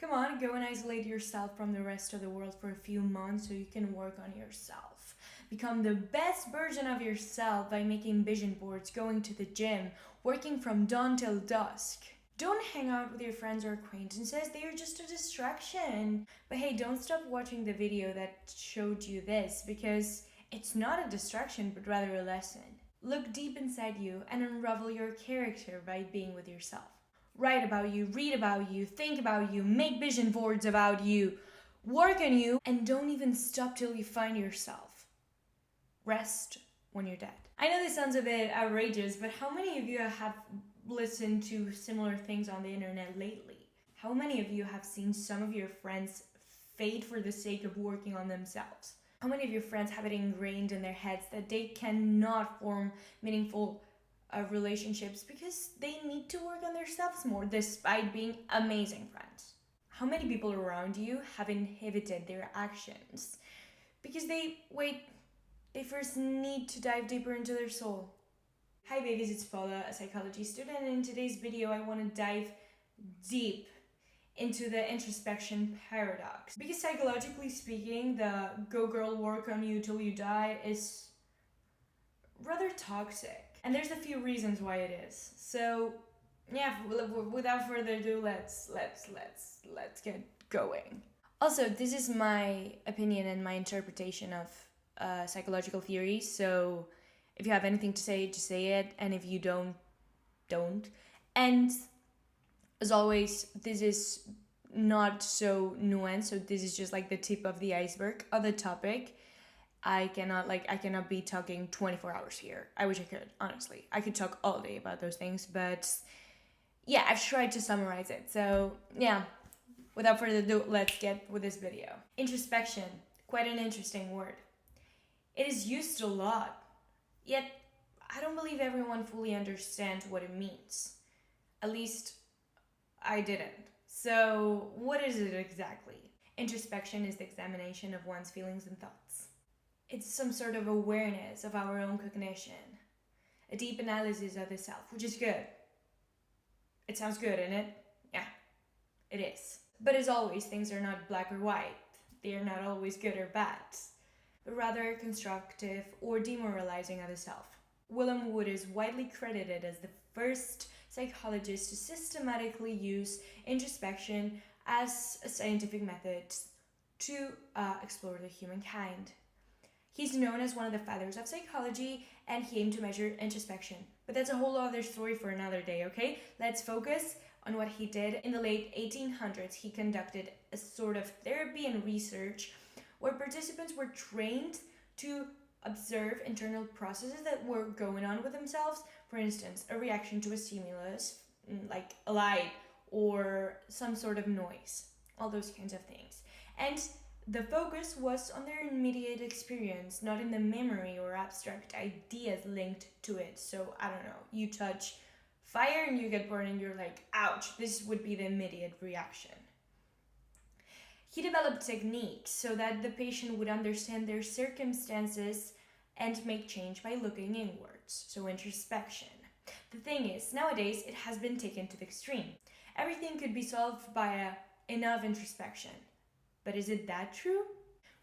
Come on, go and isolate yourself from the rest of the world for a few months so you can work on yourself. Become the best version of yourself by making vision boards, going to the gym, working from dawn till dusk. Don't hang out with your friends or acquaintances, they are just a distraction. But hey, don't stop watching the video that showed you this, because it's not a distraction but rather a lesson. Look deep inside you and unravel your character by being with yourself. Write about you, read about you, think about you, make vision boards about you, work on you, and don't even stop till you find yourself. Rest when you're dead. I know this sounds a bit outrageous, but how many of you have listened to similar things on the internet lately? How many of you have seen some of your friends fade for the sake of working on themselves? How many of your friends have it ingrained in their heads that they cannot form meaningful relationships because they need to work on themselves more despite being amazing friends? How many people around you have inhibited their actions because they first need to dive deeper into their soul? Hi babies, it's Paula, a psychology student, and in today's video I want to dive deep into the introspection paradox. Because psychologically speaking, the go girl work on you till you die is rather toxic. And there's a few reasons why it is. So yeah, without further ado, let's get going. Also, this is my opinion and my interpretation of psychological theory. So if you have anything to say, just say it. And if you don't. And as always, this is not so nuanced. So this is just like the tip of the iceberg of the topic. I cannot be talking 24 hours here. I wish I could, honestly. I could talk all day about those things, but yeah, I've tried to summarize it. So yeah, without further ado, let's get with this video. Introspection, quite an interesting word. It is used a lot, yet I don't believe everyone fully understands what it means. At least I didn't. So what is it exactly? Introspection is the examination of one's feelings and thoughts. It's some sort of awareness of our own cognition, a deep analysis of the self, which is good. It sounds good, isn't it? Yeah, it is. But as always, things are not black or white. They are not always good or bad, but rather constructive or demoralizing of the self. William Wood is widely credited as the first psychologist to systematically use introspection as a scientific method to explore the humankind. He's known as one of the fathers of psychology, and he aimed to measure introspection. But that's a whole other story for another day, okay? Let's focus on what he did. In the late 1800s, he conducted a sort of therapy and research where participants were trained to observe internal processes that were going on with themselves. For instance, a reaction to a stimulus, like a light or some sort of noise, all those kinds of things. And the focus was on their immediate experience, not in the memory or abstract ideas linked to it. So, I don't know, you touch fire and you get burned and you're like, ouch, this would be the immediate reaction. He developed techniques so that the patient would understand their circumstances and make change by looking inwards, so introspection. The thing is, nowadays it has been taken to the extreme. Everything could be solved by enough introspection. But is it that true?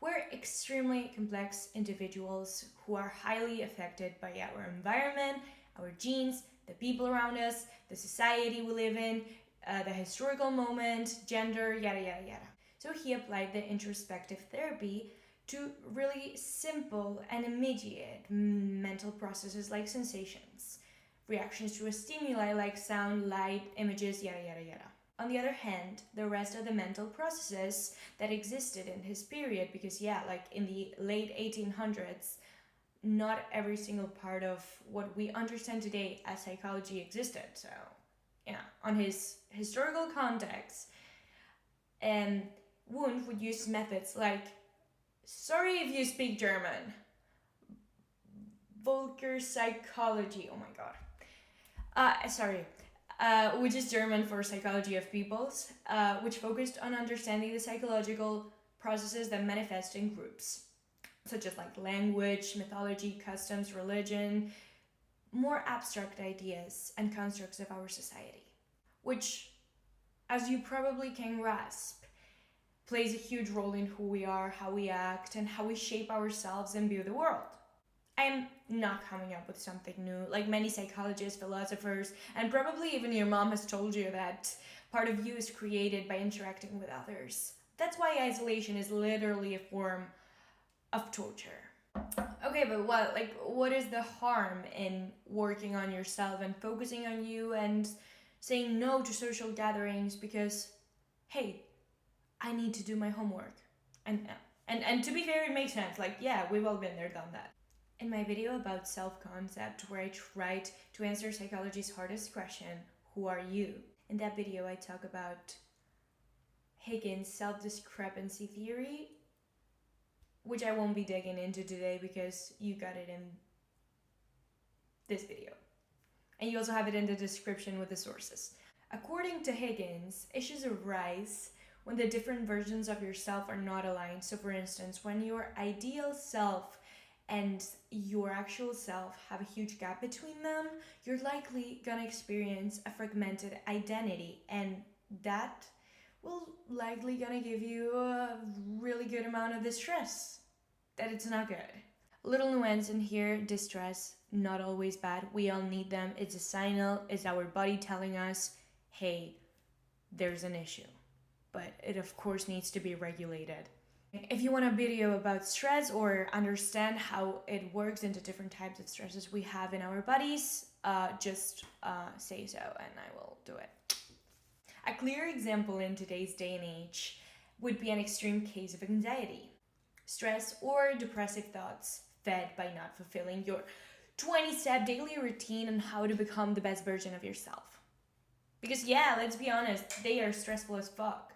We're extremely complex individuals who are highly affected by our environment, our genes, the people around us, the society we live in, the historical moment, gender, yada yada yada. So he applied the introspective therapy to really simple and immediate mental processes like sensations, reactions to a stimuli like sound, light, images, yada yada yada. On the other hand, the rest of the mental processes that existed in his period, because like in the late 1800s, not every single part of what we understand today as psychology existed. So, on his historical context, Wundt would use methods like, sorry if you speak German, vulgar psychology, oh my god, which is German for psychology of peoples, which focused on understanding the psychological processes that manifest in groups, such as like language, mythology, customs, religion, more abstract ideas and constructs of our society, which as you probably can grasp, plays a huge role in who we are, how we act, and how we shape ourselves and view the world. I'm not coming up with something new. Like many psychologists, philosophers, and probably even your mom has told you that part of you is created by interacting with others. That's why isolation is literally a form of torture. Okay, but what is the harm in working on yourself and focusing on you and saying no to social gatherings because, hey, I need to do my homework? And to be fair, it makes sense. Like, yeah, we've all been there, done that. In my video about self-concept, where I tried to answer psychology's hardest question, who are you? In that video, I talk about Higgins' self-discrepancy theory, which I won't be digging into today because you got it in this video. And you also have it in the description with the sources. According to Higgins, issues arise when the different versions of yourself are not aligned. So for instance, when your ideal self and your actual self have a huge gap between them, you're likely gonna experience a fragmented identity, and that will likely gonna give you a really good amount of distress. That it's not good. Little nuance in here, distress, not always bad. We all need them. It's a signal, it's our body telling us, hey, there's an issue. But it of course needs to be regulated. If you want a video about stress or understand how it works into different types of stresses we have in our bodies, just say so and I will do it. A clear example in today's day and age would be an extreme case of anxiety, stress, or depressive thoughts fed by not fulfilling your 20-step daily routine on how to become the best version of yourself. Because yeah, let's be honest, they are stressful as fuck.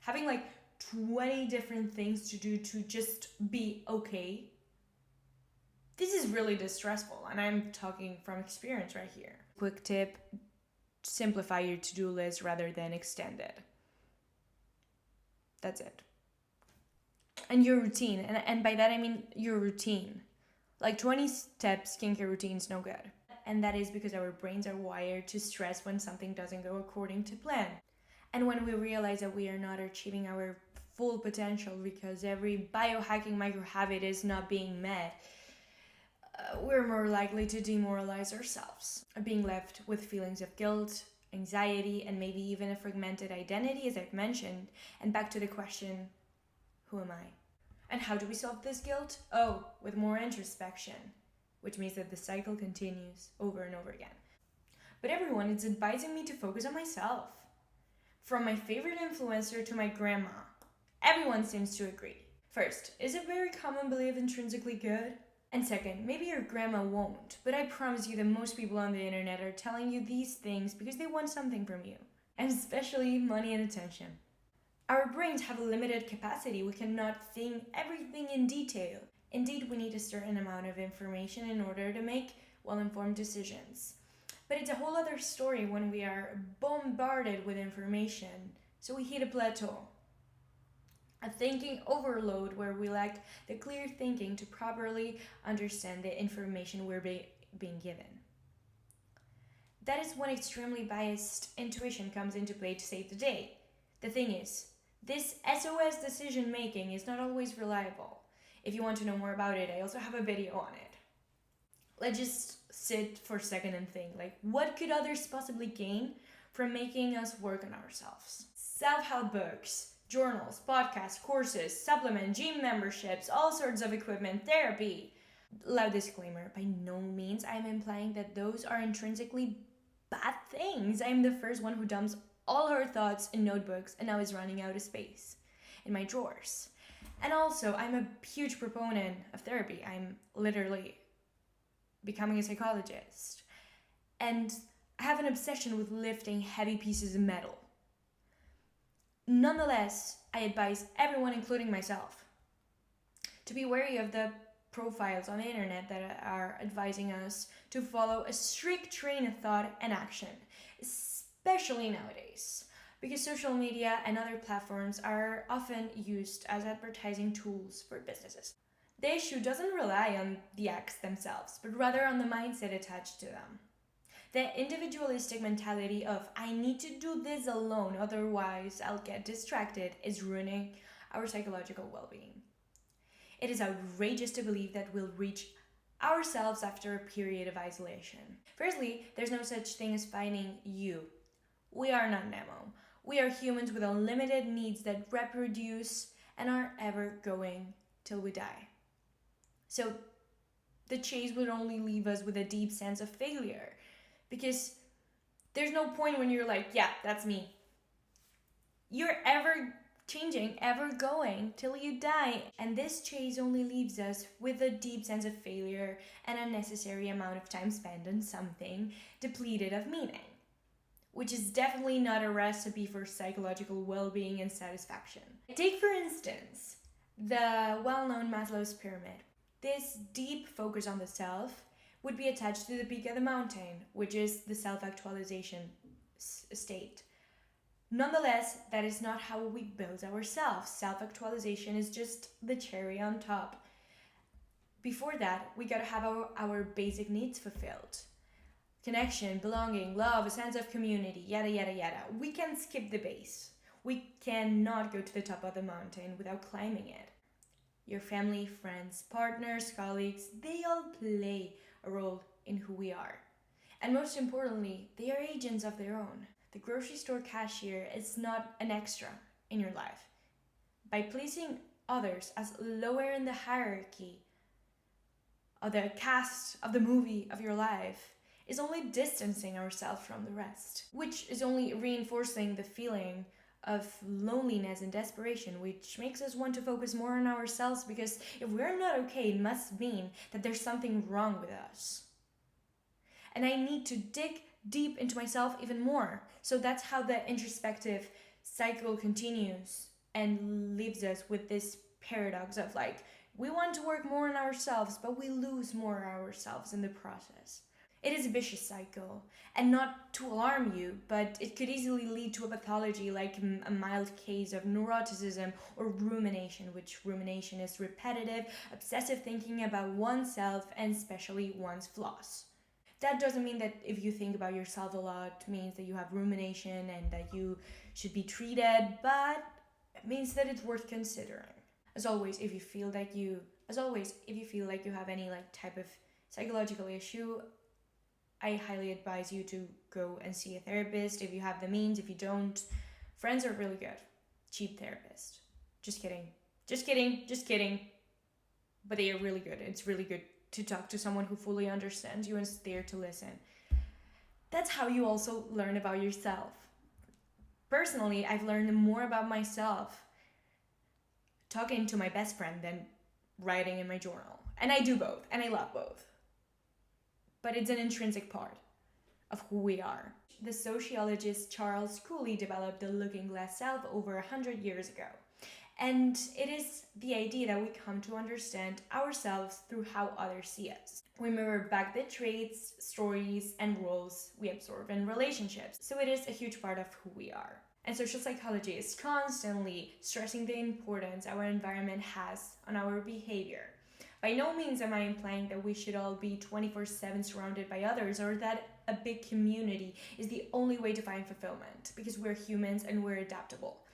Having like 20 different things to do to just be okay, this is really distressful, and I'm talking from experience right here. Quick tip, simplify your to-do list rather than extend it. That's it. And your routine, and by that I mean your routine. Like 20-step skincare routine is no good. And that is because our brains are wired to stress when something doesn't go according to plan. And when we realize that we are not achieving our full potential because every biohacking micro habit is not being met, we're more likely to demoralize ourselves, being left with feelings of guilt, anxiety, and maybe even a fragmented identity, as I've mentioned. And back to the question, who am I? And how do we solve this guilt? Oh, with more introspection, which means that the cycle continues over and over again. But everyone is advising me to focus on myself. From my favorite influencer to my grandma, everyone seems to agree. First, is a very common belief intrinsically good? And second, maybe your grandma won't, but I promise you that most people on the internet are telling you these things because they want something from you, and especially money and attention. Our brains have a limited capacity. We cannot think everything in detail. Indeed, we need a certain amount of information in order to make well-informed decisions. But it's a whole other story when we are bombarded with information, so we hit a plateau. A thinking overload where we lack the clear thinking to properly understand the information we're being given. That is when extremely biased intuition comes into play to save the day. The thing is, this SOS decision making is not always reliable. If you want to know more about it, I also have a video on it. Let's just sit for a second and think, like, what could others possibly gain from making us work on ourselves? Self-help books, journals, podcasts, courses, supplement, gym memberships, all sorts of equipment, therapy. Loud disclaimer, by no means I am implying that those are intrinsically bad things. I am the first one who dumps all her thoughts in notebooks and now is running out of space in my drawers. And also, I'm a huge proponent of therapy. I'm literally becoming a psychologist. And I have an obsession with lifting heavy pieces of metal. Nonetheless, I advise everyone, including myself, to be wary of the profiles on the internet that are advising us to follow a strict train of thought and action, especially nowadays, because social media and other platforms are often used as advertising tools for businesses. The issue doesn't rely on the acts themselves, but rather on the mindset attached to them. The individualistic mentality of I need to do this alone, otherwise I'll get distracted, is ruining our psychological well-being. It is outrageous to believe that we'll reach ourselves after a period of isolation. Firstly, there's no such thing as finding you. We are not Nemo. We are humans with unlimited needs that reproduce and are ever going till we die. So the chase would only leave us with a deep sense of failure, because there's no point when you're like, yeah, that's me. You're ever changing, ever going till you die. And this chase only leaves us with a deep sense of failure and unnecessary amount of time spent on something depleted of meaning, which is definitely not a recipe for psychological well-being and satisfaction. Take, for instance, the well-known Maslow's pyramid. This deep focus on the self would be attached to the peak of the mountain, which is the self-actualization state. Nonetheless, that is not how we build ourselves. Self-actualization is just the cherry on top. Before that, we gotta have our basic needs fulfilled. Connection, belonging, love, a sense of community, yada yada yada. We can skip the base. We cannot go to the top of the mountain without climbing it. Your family, friends, partners, colleagues, they all play a role in who we are. And most importantly, they are agents of their own. The grocery store cashier is not an extra in your life. By placing others as lower in the hierarchy of the cast of the movie of your life is only distancing ourselves from the rest, which is only reinforcing the feeling of loneliness and desperation, which makes us want to focus more on ourselves, because if we're not okay, it must mean that there's something wrong with us. And I need to dig deep into myself even more. So that's how the introspective cycle continues and leaves us with this paradox of like, we want to work more on ourselves, but we lose more ourselves in the process. It is a vicious cycle, and not to alarm you, but it could easily lead to a pathology like a mild case of neuroticism or rumination, which rumination is repetitive, obsessive thinking about oneself and especially one's flaws. That doesn't mean that if you think about yourself a lot means that you have rumination and that you should be treated, but it means that it's worth considering. As always, if you feel like you have any type of psychological issue, I highly advise you to go and see a therapist if you have the means. If you don't, friends are really good. Cheap therapist. Just kidding. But they are really good. It's really good to talk to someone who fully understands you and is there to listen. That's how you also learn about yourself. Personally, I've learned more about myself talking to my best friend than writing in my journal. And I do both, and I love both. But it's an intrinsic part of who we are. The sociologist Charles Cooley developed the looking glass self over 100 years ago. And it is the idea that we come to understand ourselves through how others see us. We mirror back the traits, stories, and roles we absorb in relationships. So it is a huge part of who we are. And social psychology is constantly stressing the importance our environment has on our behavior. By no means am I implying that we should all be 24/7 surrounded by others, or that a big community is the only way to find fulfillment, because we're humans and we're adaptable.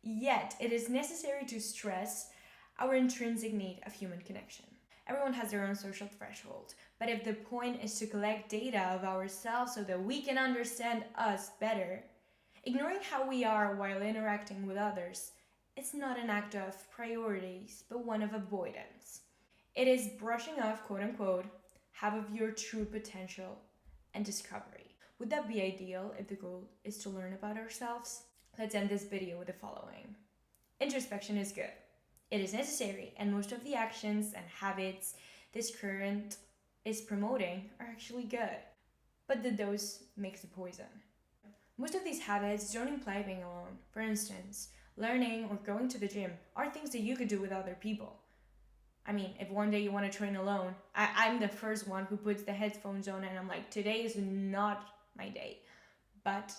Yet, it is necessary to stress our intrinsic need of human connection. Everyone has their own social threshold, but if the point is to collect data of ourselves so that we can understand us better, ignoring how we are while interacting with others is not an act of priorities, but one of avoidance. It is brushing off, quote unquote, half of your true potential and discovery. Would that be ideal if the goal is to learn about ourselves? Let's end this video with the following. Introspection is good. It is necessary, and most of the actions and habits this current is promoting are actually good. But the dose makes the poison. Most of these habits don't imply being alone. For instance, learning or going to the gym are things that you could do with other people. I mean, if one day you want to train alone, I'm the first one who puts the headphones on and I'm like, today is not my day. But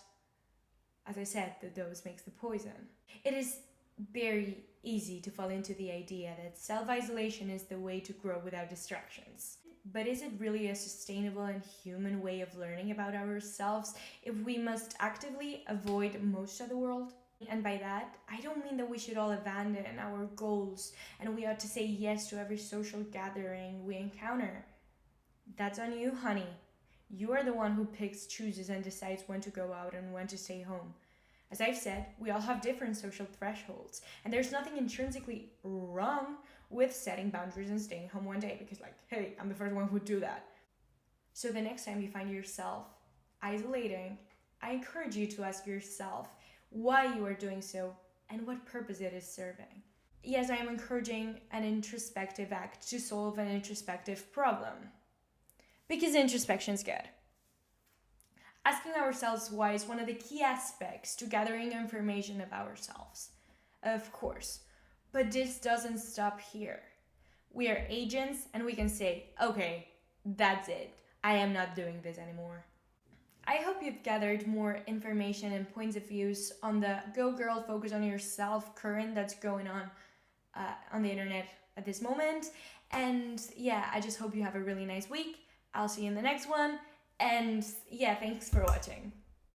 as I said, the dose makes the poison. It is very easy to fall into the idea that self-isolation is the way to grow without distractions. But is it really a sustainable and human way of learning about ourselves if we must actively avoid most of the world? And by that, I don't mean that we should all abandon our goals and we ought to say yes to every social gathering we encounter. That's on you, honey. You are the one who picks, chooses, and decides when to go out and when to stay home. As I've said, we all have different social thresholds, and there's nothing intrinsically wrong with setting boundaries and staying home one day because, like, hey, I'm the first one who'd do that. So the next time you find yourself isolating, I encourage you to ask yourself why you are doing so and what purpose it is serving. Yes, I am encouraging an introspective act to solve an introspective problem. Because introspection is good. Asking ourselves why is one of the key aspects to gathering information of ourselves. Of course, but this doesn't stop here. We are agents and we can say, okay, that's it. I am not doing this anymore. I hope you've gathered more information and points of views on the Go Girl, Focus on Yourself current that's going on the internet at this moment. And yeah, I just hope you have a really nice week. I'll see you in the next one. And yeah, thanks for watching.